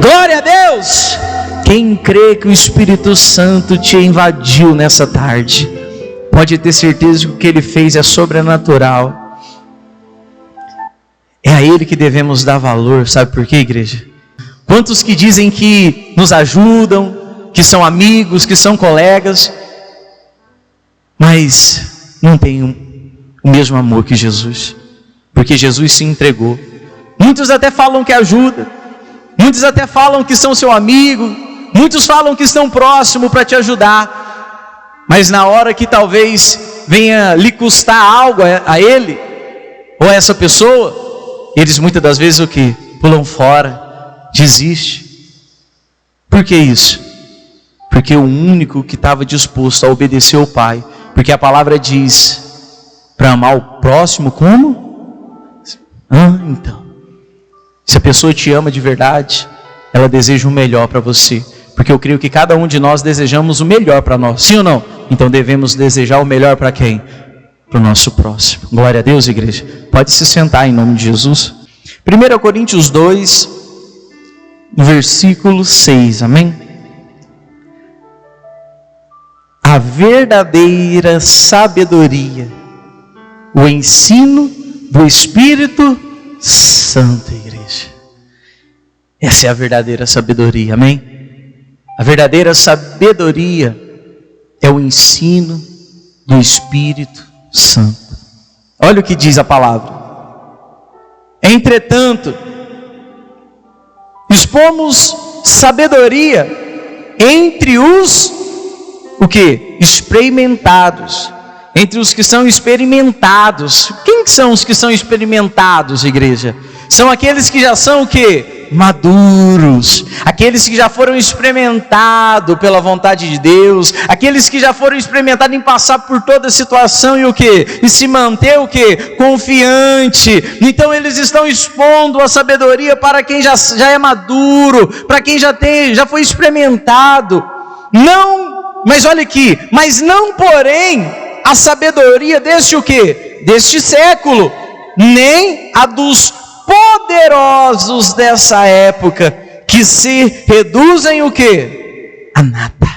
Glória a Deus! Quem crê que o Espírito Santo te invadiu nessa tarde, pode ter certeza que o que Ele fez é sobrenatural. É a Ele que devemos dar valor. Sabe por quê, igreja? Quantos que dizem que nos ajudam, que são amigos, que são colegas, mas não têm o mesmo amor que Jesus, porque Jesus se entregou. Muitos até falam que ajuda, muitos até falam que são seu amigo, muitos falam que estão próximos para te ajudar, mas na hora que talvez venha lhe custar algo a ele, ou a essa pessoa, eles muitas das vezes o que? Pulam fora, desiste. Por que isso? Porque o único que estava disposto a obedecer ao Pai, porque a palavra diz para amar o próximo como? Então, se a pessoa te ama de verdade, ela deseja o melhor para você, porque eu creio que cada um de nós desejamos o melhor para nós, sim ou não? Então devemos desejar o melhor para quem? Para o nosso próximo. Glória a Deus, igreja. Pode se sentar em nome de Jesus. 1 Coríntios 2, versículo 6, amém? A verdadeira sabedoria, o ensino do Espírito Santo, igreja. Essa é a verdadeira sabedoria, amém? A verdadeira sabedoria é o ensino do Espírito Santo. Olha o que diz a palavra. Entretanto, expomos sabedoria entre os o que? Experimentados. Entre os que são experimentados. Quem são os que são experimentados, igreja? São aqueles que já são o que? Maduros. Aqueles que já foram experimentados pela vontade de Deus. Aqueles que já foram experimentados em passar por toda a situação e o que? E se manter o que? Confiante. Então eles estão expondo a sabedoria para quem já é maduro, para quem já foi experimentado. Não, mas olha aqui, mas não porém a sabedoria deste o que? Deste século, nem a dos poderosos dessa época, que se reduzem o que? A nada.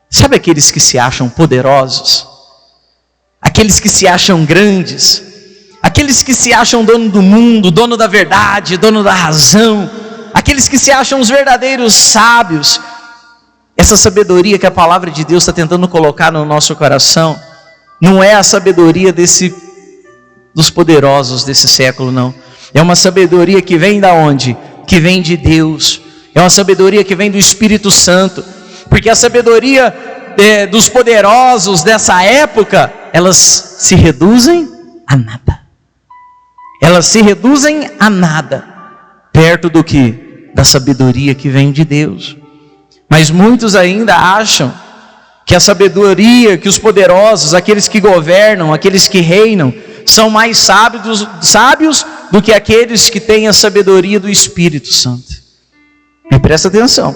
Sabe aqueles que se acham poderosos? Aqueles que se acham grandes? Aqueles que se acham dono do mundo, dono da verdade, dono da razão? Aqueles que se acham os verdadeiros sábios? Essa sabedoria que a palavra de Deus está tentando colocar no nosso coração, não é a sabedoria dos poderosos desse século, não. É uma sabedoria que vem da onde? Que vem de Deus. É uma sabedoria que vem do Espírito Santo. Porque a sabedoria dos poderosos dessa época, elas se reduzem a nada. Elas se reduzem a nada, perto do que? Da sabedoria que vem de Deus. Mas muitos ainda acham que a sabedoria, que os poderosos, aqueles que governam, aqueles que reinam, são mais sábios do que aqueles que têm a sabedoria do Espírito Santo. E presta atenção.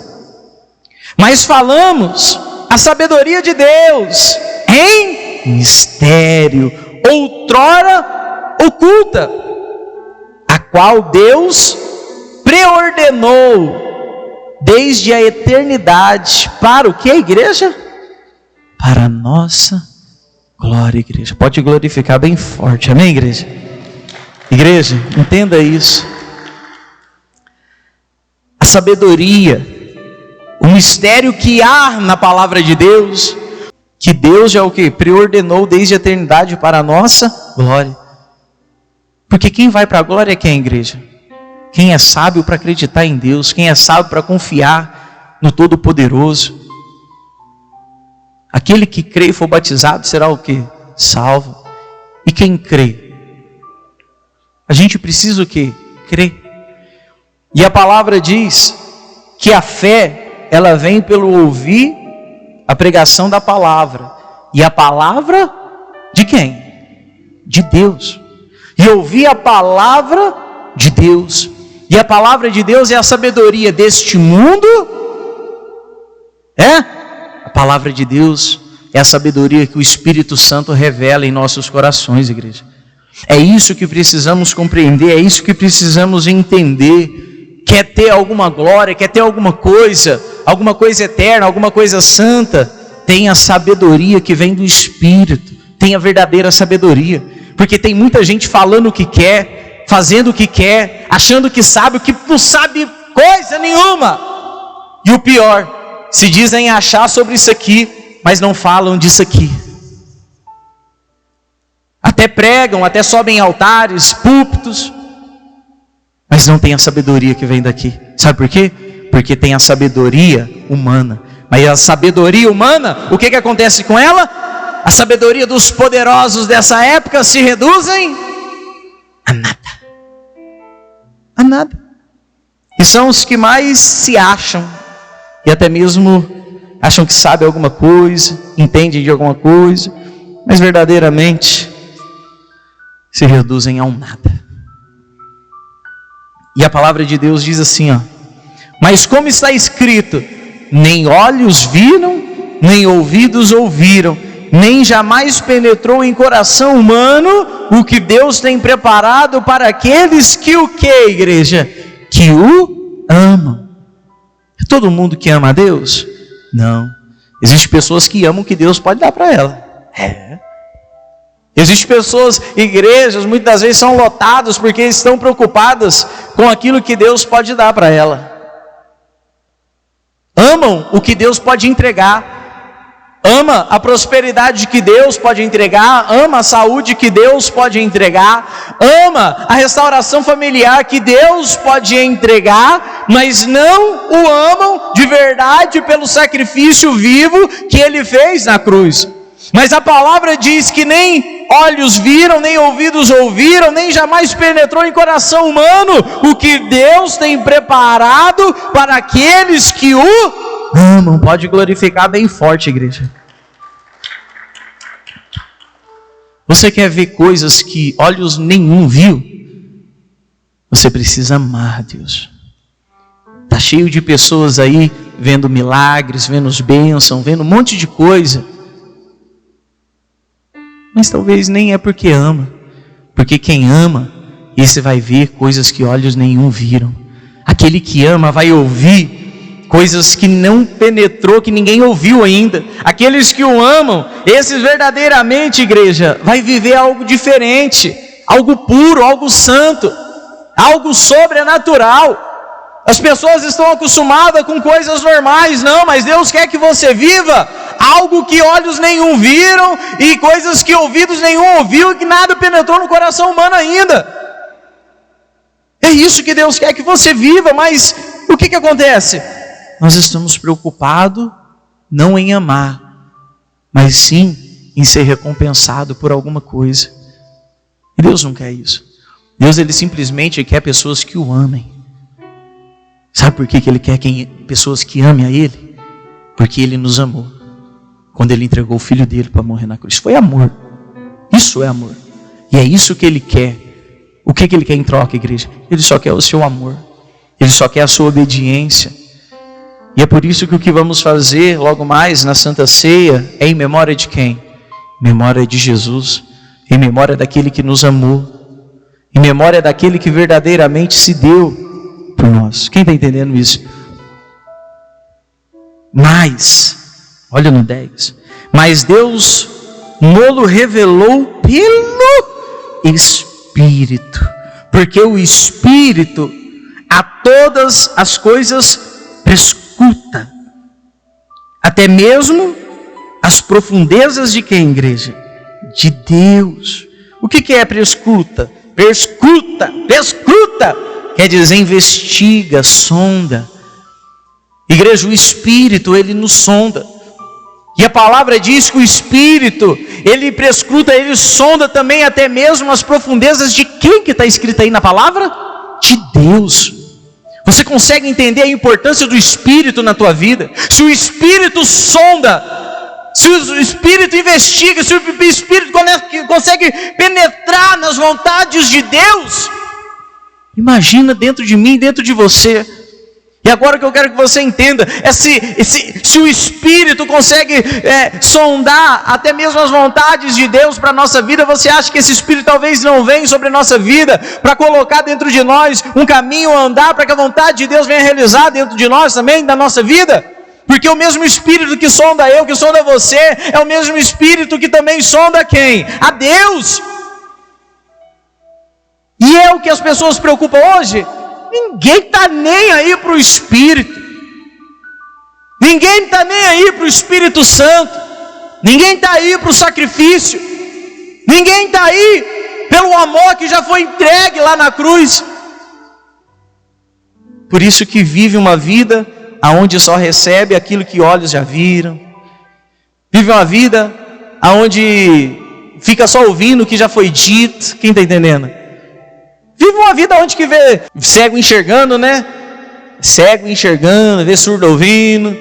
Mas falamos a sabedoria de Deus em mistério, outrora oculta, a qual Deus preordenou desde a eternidade para o que, igreja? Para a nossa glória, igreja. Pode glorificar bem forte, amém, igreja? Igreja, entenda isso. A sabedoria, o mistério que há na palavra de Deus, que Deus já o que? Preordenou desde a eternidade para a nossa glória. Porque quem vai para a glória é quem, igreja? Quem é sábio para acreditar em Deus, quem é sábio para confiar no Todo-Poderoso. Aquele que crê e for batizado será o quê? Salvo. E quem crê? A gente precisa o quê? Crer. E a palavra diz que a fé, ela vem pelo ouvir a pregação da palavra. E a palavra de quem? De Deus. E ouvir a palavra de Deus. E a palavra de Deus é a sabedoria deste mundo? A palavra de Deus é a sabedoria que o Espírito Santo revela em nossos corações, igreja. É isso que precisamos compreender, é isso que precisamos entender. quer ter alguma glória, quer ter alguma coisa eterna, alguma coisa santa, tenha a sabedoria que vem do Espírito, tenha a verdadeira sabedoria, porque tem muita gente falando o que quer, fazendo o que quer, achando que sabe o que não sabe coisa nenhuma, e o pior, se dizem achar sobre isso aqui, mas não falam disso aqui, até pregam, até sobem em altares, púlpitos, mas não tem a sabedoria que vem daqui. Sabe por quê? Porque tem a sabedoria humana. Mas a sabedoria humana, o que acontece com ela? A sabedoria dos poderosos dessa época se reduzem a nada. A nada. E são os que mais se acham, e até mesmo acham que sabem alguma coisa, entendem de alguma coisa, mas verdadeiramente se reduzem a um nada. E a palavra de Deus diz assim, mas como está escrito, nem olhos viram, nem ouvidos ouviram, nem jamais penetrou em coração humano o que Deus tem preparado para aqueles que o quê, igreja? Que o amam. É todo mundo que ama a Deus? Não. Existem pessoas que amam o que Deus pode dar para ela. Existem pessoas, igrejas, muitas das vezes são lotadas porque estão preocupadas com aquilo que Deus pode dar para ela. Amam o que Deus pode entregar. Ama a prosperidade que Deus pode entregar. Ama a saúde que Deus pode entregar. Ama a restauração familiar que Deus pode entregar. Mas não o amam de verdade pelo sacrifício vivo que Ele fez na cruz. Mas a palavra diz que nem olhos viram, nem ouvidos ouviram, nem jamais penetrou em coração humano o que Deus tem preparado para aqueles que o amam. Pode glorificar bem forte, igreja. Você quer ver coisas que olhos nenhum viu? Você precisa amar Deus. Está cheio de pessoas aí vendo milagres, vendo os bênçãos, vendo um monte de coisa. Mas talvez nem é porque ama. Porque quem ama, esse vai ver coisas que olhos nenhum viram. Aquele que ama vai ouvir coisas que não penetrou, que ninguém ouviu ainda. Aqueles que o amam, esses verdadeiramente, igreja, vai viver algo diferente, algo puro, algo santo, algo sobrenatural. As pessoas estão acostumadas com coisas normais, não, mas Deus quer que você viva algo que olhos nenhum viram e coisas que ouvidos nenhum ouviu e que nada penetrou no coração humano ainda. É isso que Deus quer que você viva, mas o que acontece? Nós estamos preocupados não em amar, mas sim em ser recompensado por alguma coisa. E Deus não quer isso. Deus, Ele simplesmente quer pessoas que o amem. Sabe por que Ele quer pessoas que amem a Ele? Porque Ele nos amou. Quando Ele entregou o Filho dEle para morrer na cruz. Foi amor. Isso é amor. E é isso que Ele quer. O que Ele quer em troca, igreja? Ele só quer o seu amor. Ele só quer a sua obediência. E é por isso que o que vamos fazer logo mais na Santa Ceia é em memória de quem? Em memória de Jesus. Em memória daquele que nos amou. Em memória daquele que verdadeiramente se deu por nós. Quem está entendendo isso? Mas, olha no 10. Mas Deus nos revelou pelo Espírito. Porque o Espírito a todas as coisas prescruta. Até mesmo as profundezas de quem, igreja? De Deus. O que é prescruta? Prescruta. Quer dizer, investiga, sonda. Igreja, o Espírito, Ele nos sonda. E a palavra diz que o Espírito, Ele prescruta, Ele sonda também até mesmo as profundezas de quem que está escrito aí na palavra? De Deus. Você consegue entender a importância do Espírito na tua vida? Se o Espírito sonda, se o Espírito investiga, se o Espírito consegue penetrar nas vontades de Deus, imagina dentro de mim, dentro de você. E agora o que eu quero que você entenda é se o Espírito consegue sondar até mesmo as vontades de Deus para a nossa vida, você acha que esse Espírito talvez não venha sobre a nossa vida para colocar dentro de nós um caminho a andar para que a vontade de Deus venha realizar dentro de nós também, da nossa vida? Porque o mesmo Espírito que sonda eu, que sonda você, é o mesmo Espírito que também sonda quem? A Deus. E é o que as pessoas preocupam hoje. Ninguém está nem aí para o Espírito. Ninguém está nem aí para o Espírito Santo. Ninguém está aí para o sacrifício. Ninguém está aí pelo amor que já foi entregue lá na cruz. Por isso que vive uma vida aonde só recebe aquilo que olhos já viram. Vive uma vida aonde fica só ouvindo o que já foi dito. Quem está entendendo? Vive uma vida onde que vê cego enxergando, né? Cego enxergando, vê surdo ouvindo.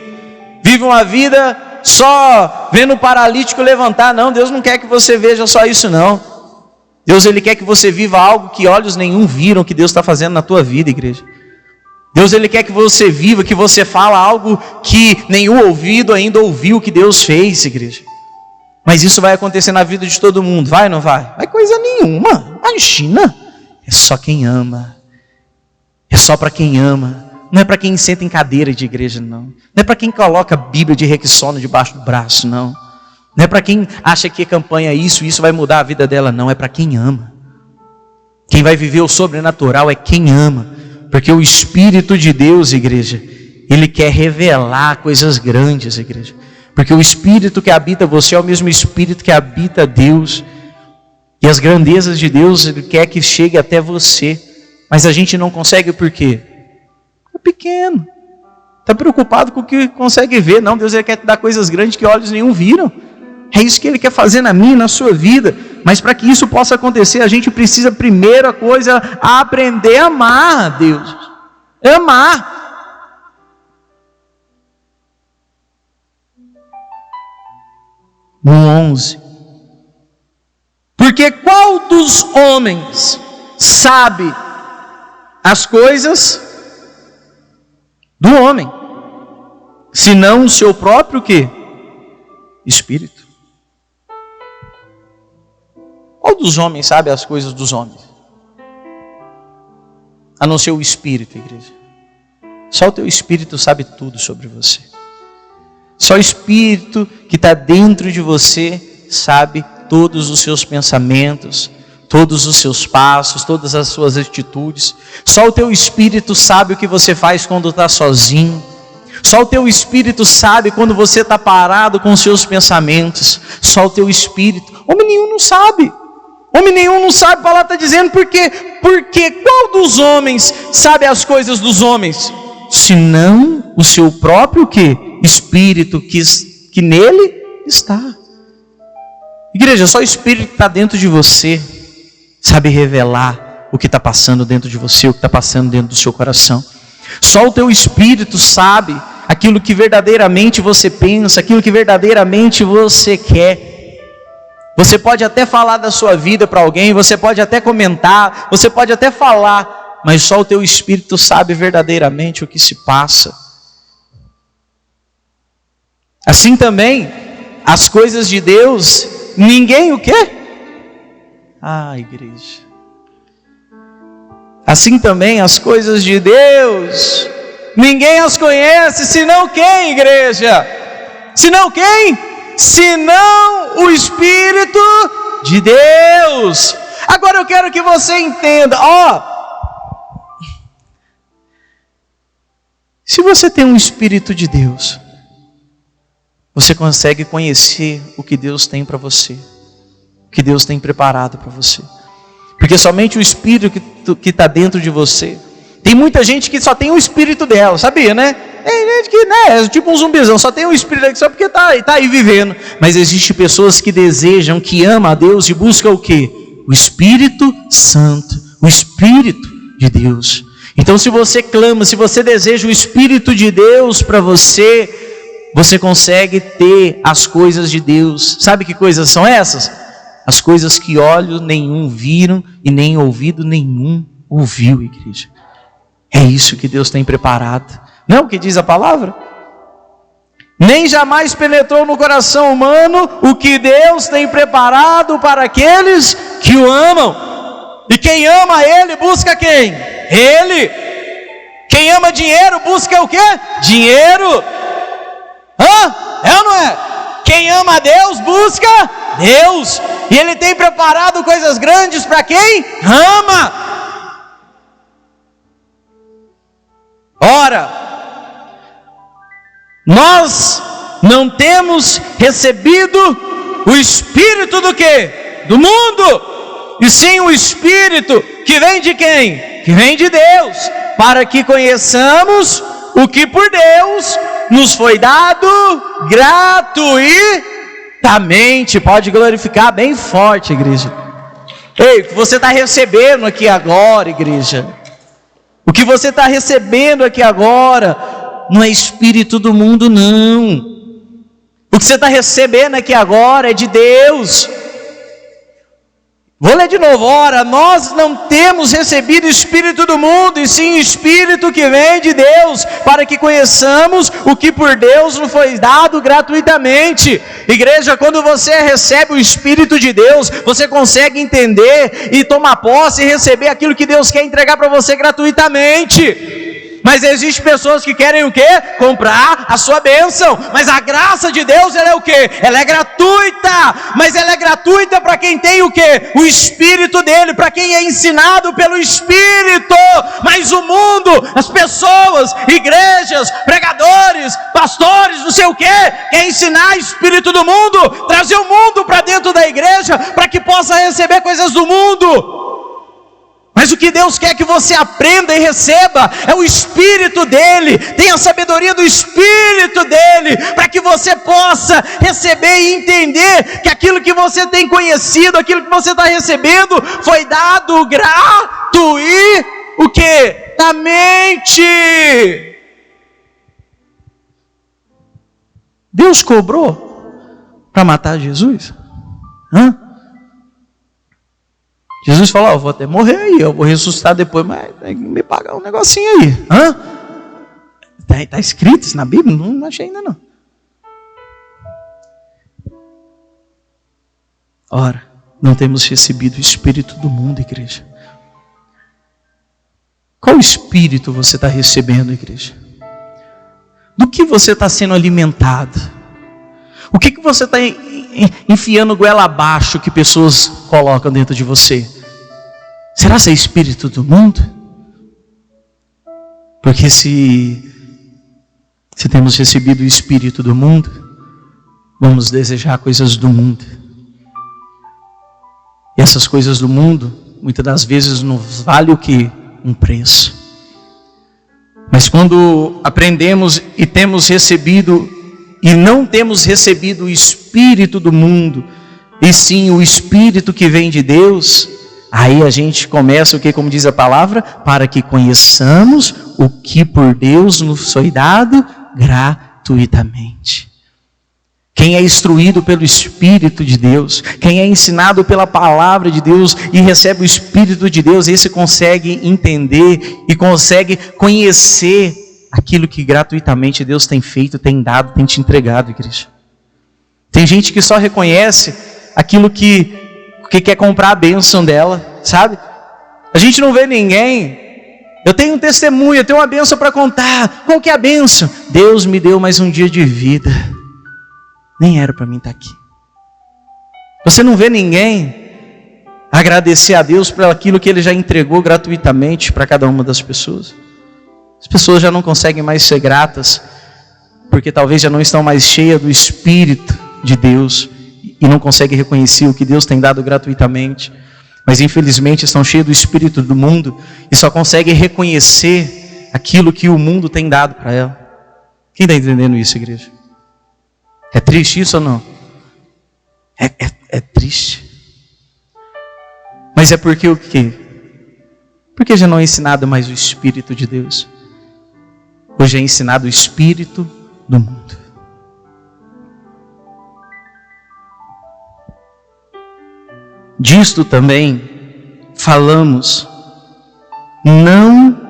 Vive uma vida só vendo o paralítico levantar. Não, Deus não quer que você veja só isso não. Deus, Ele quer que você viva algo que olhos nenhum viram que Deus está fazendo na tua vida, igreja. Deus, Ele quer que você viva, que você fala algo que nenhum ouvido ainda ouviu que Deus fez, igreja. Mas isso vai acontecer na vida de todo mundo, vai ou não vai? Vai coisa nenhuma, imagina. É só quem ama. É só para quem ama. Não é para quem senta em cadeira de igreja, não. Não é para quem coloca a Bíblia de Rexona debaixo do braço, não. Não é para quem acha que a campanha isso vai mudar a vida dela, não. É para quem ama. Quem vai viver o sobrenatural é quem ama. Porque o Espírito de Deus, igreja, Ele quer revelar coisas grandes, igreja. Porque o Espírito que habita você é o mesmo Espírito que habita Deus. E as grandezas de Deus, Ele quer que chegue até você. Mas a gente não consegue por quê? É pequeno. Está preocupado com o que consegue ver. Não, Deus, Ele quer te dar coisas grandes que olhos nenhum viram. É isso que Ele quer fazer na minha, na sua vida. Mas para que isso possa acontecer, a gente precisa, primeira coisa, aprender a amar a Deus. Amar. No 11. Porque qual dos homens sabe as coisas do homem, senão o seu próprio quê? Espírito. Qual dos homens sabe as coisas dos homens? A não ser o Espírito, igreja. Só o teu Espírito sabe tudo sobre você. Só o Espírito que está dentro de você sabe todos os seus pensamentos, todos os seus passos, todas as suas atitudes. Só o teu Espírito sabe o que você faz quando está sozinho. Só o teu Espírito sabe quando você está parado com os seus pensamentos. Só o teu Espírito. Homem nenhum não sabe. Homem nenhum não sabe. A palavra está dizendo por quê? Porque qual dos homens sabe as coisas dos homens? Senão o seu próprio quê? Espírito que nele está. Igreja, só o Espírito que está dentro de você sabe revelar o que está passando dentro de você, o que está passando dentro do seu coração. Só o teu Espírito sabe aquilo que verdadeiramente você pensa, aquilo que verdadeiramente você quer. Você pode até falar da sua vida para alguém, você pode até comentar, você pode até falar, mas só o teu Espírito sabe verdadeiramente o que se passa. Assim também, as coisas de Deus, ninguém o quê? Igreja. Assim também as coisas de Deus, ninguém as conhece, senão quem, igreja? Senão quem? Senão o Espírito de Deus. Agora eu quero que você entenda, se você tem um Espírito de Deus, você consegue conhecer o que Deus tem para você, o que Deus tem preparado para você. Porque somente o Espírito que está dentro de você. Tem muita gente que só tem o Espírito dela, sabia, né? Tem gente que, é tipo um zumbizão, só tem o Espírito aqui só porque está aí vivendo. Mas existem pessoas que desejam, que amam a Deus e buscam o quê? O Espírito Santo, o Espírito de Deus. Então se você clama, se você deseja o Espírito de Deus para você, você consegue ter as coisas de Deus. Sabe que coisas são essas? As coisas que olho nenhum viram e nem ouvido nenhum ouviu, igreja. É isso que Deus tem preparado Não é o que diz a palavra? Nem jamais penetrou no coração humano o que Deus tem preparado para aqueles que o amam. E quem ama Ele busca quem? Ele. Quem ama dinheiro busca o quê? Dinheiro. É ou não é? Quem ama Deus busca Deus. E Ele tem preparado coisas grandes para quem ama. Ora, nós não temos recebido o Espírito do quê? Do mundo, e sim o Espírito que vem de quem? Que vem de Deus, para que conheçamos o que por Deus nos foi dado gratuitamente. Pode glorificar bem forte, igreja. Ei, o que você está recebendo aqui agora, igreja? O que você está recebendo aqui agora não é espírito do mundo, não. O que você está recebendo aqui agora é de Deus. Vou ler de novo. Ora, nós não temos recebido o espírito do mundo, e sim o Espírito que vem de Deus, para que conheçamos o que por Deus nos foi dado gratuitamente. Igreja, quando você recebe o Espírito de Deus, você consegue entender e tomar posse e receber aquilo que Deus quer entregar para você gratuitamente. Mas existem pessoas que querem o quê? Comprar a sua bênção. Mas a graça de Deus, ela é o quê? Ela é gratuita. Mas ela é gratuita para quem tem o quê? O Espírito dele, para quem é ensinado pelo Espírito. Mas o mundo, as pessoas, igrejas, pregadores, pastores, não sei o quê, quer ensinar o Espírito do mundo, trazer o mundo para dentro da igreja, para que possa receber coisas do mundo. Mas o que Deus quer que você aprenda e receba é o Espírito dele. Tenha a sabedoria do Espírito dele, para que você possa receber e entender que aquilo que você tem conhecido, aquilo que você está recebendo, foi dado gratuitamente. Deus cobrou para matar Jesus? Jesus falou, eu vou até morrer aí, eu vou ressuscitar depois, mas tem que me pagar um negocinho aí. Está escrito isso na Bíblia? Não achei ainda não. Ora, não temos recebido o Espírito do mundo, igreja. Qual Espírito você está recebendo, igreja? Do que você está sendo alimentado? O que você está enfiando goela abaixo que pessoas colocam dentro de você? Será que é espírito do mundo? Porque se temos recebido o espírito do mundo, vamos desejar coisas do mundo. E essas coisas do mundo, muitas das vezes nos vale o quê? Um preço. Mas quando aprendemos e temos recebido e não temos recebido o Espírito do mundo, e sim o Espírito que vem de Deus, aí a gente começa o que, como diz a palavra, para que conheçamos o que por Deus nos foi dado gratuitamente. Quem é instruído pelo Espírito de Deus, quem é ensinado pela palavra de Deus e recebe o Espírito de Deus, esse consegue entender e consegue conhecer aquilo que gratuitamente Deus tem feito, tem dado, tem te entregado, igreja. Tem gente que só reconhece aquilo que quer comprar a bênção dela, sabe? A gente não vê ninguém. Eu tenho um testemunho, eu tenho uma bênção para contar. Qual que é a bênção? Deus me deu mais um dia de vida. Nem era para mim estar aqui. Você não vê ninguém agradecer a Deus por aquilo que Ele já entregou gratuitamente para cada uma das pessoas. As pessoas já não conseguem mais ser gratas, porque talvez já não estão mais cheias do Espírito de Deus e não conseguem reconhecer o que Deus tem dado gratuitamente, mas infelizmente estão cheias do Espírito do mundo e só conseguem reconhecer aquilo que o mundo tem dado para ela. Quem está entendendo isso, igreja? É triste isso ou não? É triste. Mas é porque o quê? Porque já não é ensinado mais o Espírito de Deus. Hoje é ensinado o espírito do mundo. Disto também falamos, não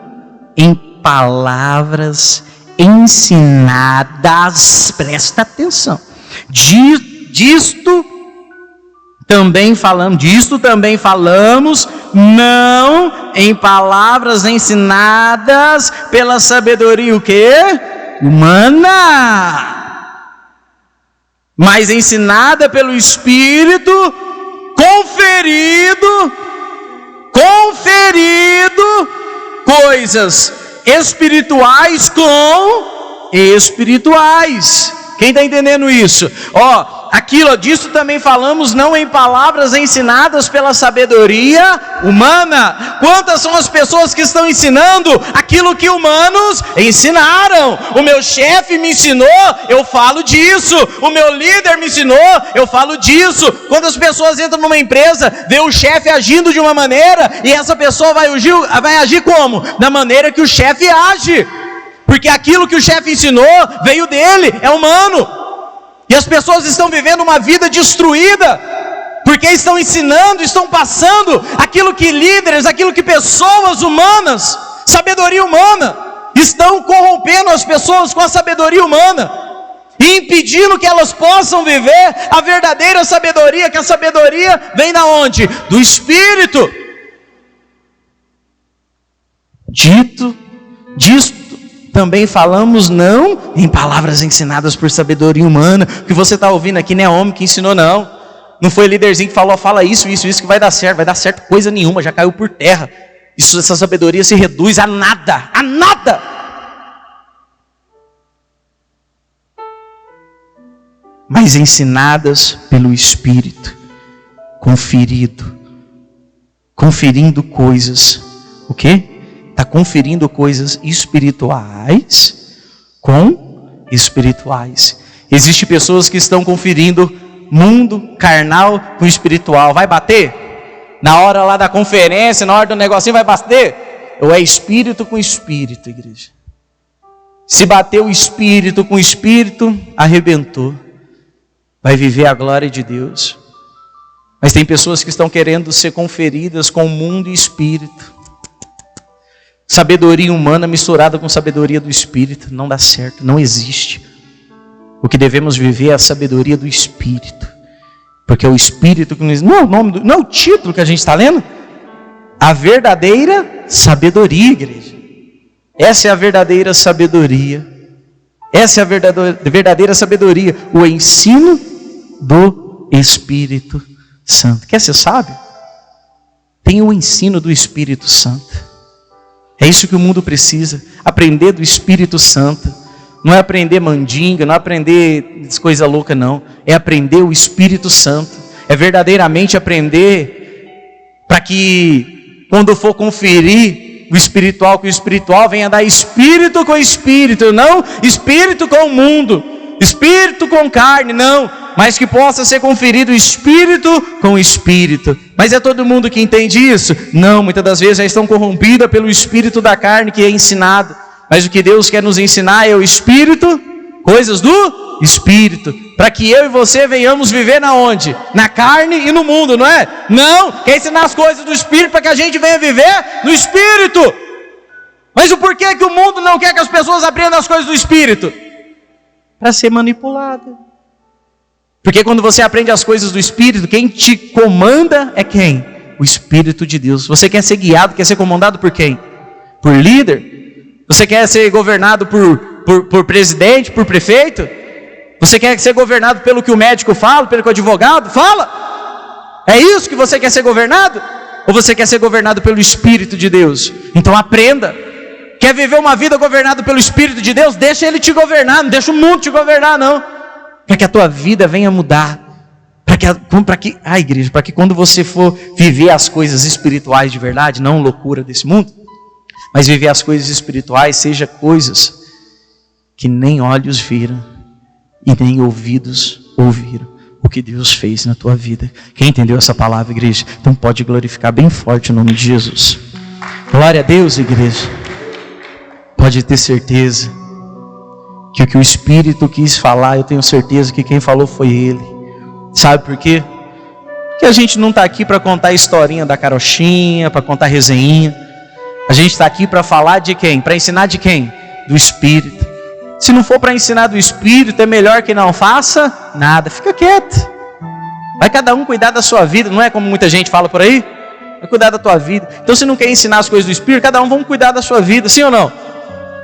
em palavras ensinadas, presta atenção, disto também falamos, não em palavras ensinadas pela sabedoria, o quê? Humana, mas ensinada pelo Espírito, conferido coisas espirituais com espirituais. Quem está entendendo isso? Disso também falamos, não em palavras ensinadas pela sabedoria humana. Quantas são as pessoas que estão ensinando aquilo que humanos ensinaram? O meu chefe me ensinou, eu falo disso. O meu líder me ensinou, eu falo disso. Quando as pessoas entram numa empresa, vê o chefe agindo de uma maneira, e essa pessoa vai agir como? Da maneira que o chefe age. Porque aquilo que o chefe ensinou veio dele, é humano. E as pessoas estão vivendo uma vida destruída, porque estão ensinando, estão passando aquilo que líderes, aquilo que pessoas humanas, sabedoria humana, estão corrompendo as pessoas com a sabedoria humana, e impedindo que elas possam viver a verdadeira sabedoria, que a sabedoria vem da onde? Do Espírito. Disto também falamos, não em palavras ensinadas por sabedoria humana. O que você está ouvindo aqui não é homem que ensinou, não foi líderzinho que falou, fala isso que vai dar certo coisa nenhuma, já caiu por terra. Essa sabedoria se reduz a nada, mas ensinadas pelo Espírito, conferindo coisas, o quê? Está conferindo coisas espirituais com espirituais. Existem pessoas que estão conferindo mundo carnal com espiritual. Vai bater? Na hora lá da conferência, na hora do negocinho, vai bater? Ou é espírito com espírito, igreja? Se bater o espírito com espírito, arrebentou. Vai viver a glória de Deus. Mas tem pessoas que estão querendo ser conferidas com o mundo e espírito. Sabedoria humana misturada com sabedoria do Espírito não dá certo, não existe. O que devemos viver é a sabedoria do Espírito, porque é o Espírito que nos... não é o título que a gente está lendo? A verdadeira sabedoria, igreja. Essa é a verdadeira sabedoria. Essa é a verdadeira sabedoria, o ensino do Espírito Santo. Quer ser sábio? Tem o ensino do Espírito Santo. É isso que o mundo precisa, aprender do Espírito Santo. Não é aprender mandinga, não é aprender coisa louca, não. É aprender o Espírito Santo. É verdadeiramente aprender para que, quando for conferir o espiritual com o espiritual, venha dar espírito com espírito, não espírito com o mundo, espírito com carne, não. Mas que possa ser conferido espírito com espírito. Mas é todo mundo que entende isso? Não, muitas das vezes já estão corrompidas pelo espírito da carne que é ensinado. Mas o que Deus quer nos ensinar é o espírito, coisas do espírito, para que eu e você venhamos viver na onde? Na carne e no mundo, não é? Não, quer ensinar as coisas do espírito para que a gente venha viver no espírito. Mas o porquê que o mundo não quer que as pessoas aprendam as coisas do espírito? Para ser manipulada. Porque quando você aprende as coisas do Espírito, quem te comanda é quem? O Espírito de Deus. Você quer ser guiado, quer ser comandado por quem? Por líder? Você quer ser governado por presidente, por prefeito? Você quer ser governado pelo que o médico fala, pelo que o advogado fala? É isso que você quer ser governado? Ou você quer ser governado pelo Espírito de Deus? Então aprenda. Quer viver uma vida governada pelo Espírito de Deus? Deixa Ele te governar, não deixa o mundo te governar, não. Para que a tua vida venha mudar, para que quando você for viver as coisas espirituais de verdade, não loucura desse mundo, mas viver as coisas espirituais, seja coisas que nem olhos viram e nem ouvidos ouviram o que Deus fez na tua vida. Quem entendeu essa palavra, igreja? Então pode glorificar bem forte o nome de Jesus. Glória a Deus, igreja. Pode ter certeza que o que o Espírito quis falar, eu tenho certeza que quem falou foi Ele. Sabe por quê? Porque a gente não está aqui para contar a historinha da carochinha, para contar resenhinha. A gente está aqui para falar de quem? Para ensinar de quem? Do Espírito. Se não for para ensinar do Espírito, é melhor que não faça nada. Fica quieto. Vai cada um cuidar da sua vida, não é como muita gente fala por aí? Vai cuidar da tua vida. Então, se não quer ensinar as coisas do Espírito, cada um vamos cuidar da sua vida, sim ou não?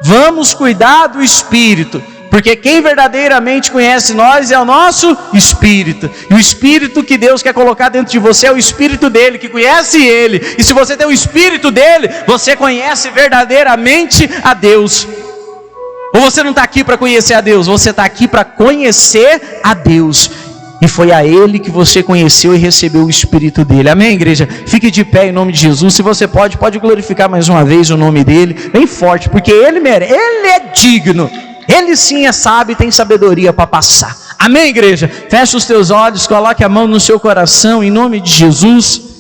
Vamos cuidar do Espírito, porque quem verdadeiramente conhece nós é o nosso Espírito. E o Espírito que Deus quer colocar dentro de você é o Espírito dele, que conhece ele. E se você tem o Espírito dele, você conhece verdadeiramente a Deus. Ou você não está aqui para conhecer a Deus, você está aqui para conhecer a Deus. E foi a Ele que você conheceu e recebeu o Espírito dele. Amém, igreja? Fique de pé em nome de Jesus. Se você pode glorificar mais uma vez o nome dele, bem forte, porque Ele merece, Ele é digno. Ele sim é sábio e tem sabedoria para passar. Amém, igreja? Feche os teus olhos, coloque a mão no seu coração em nome de Jesus.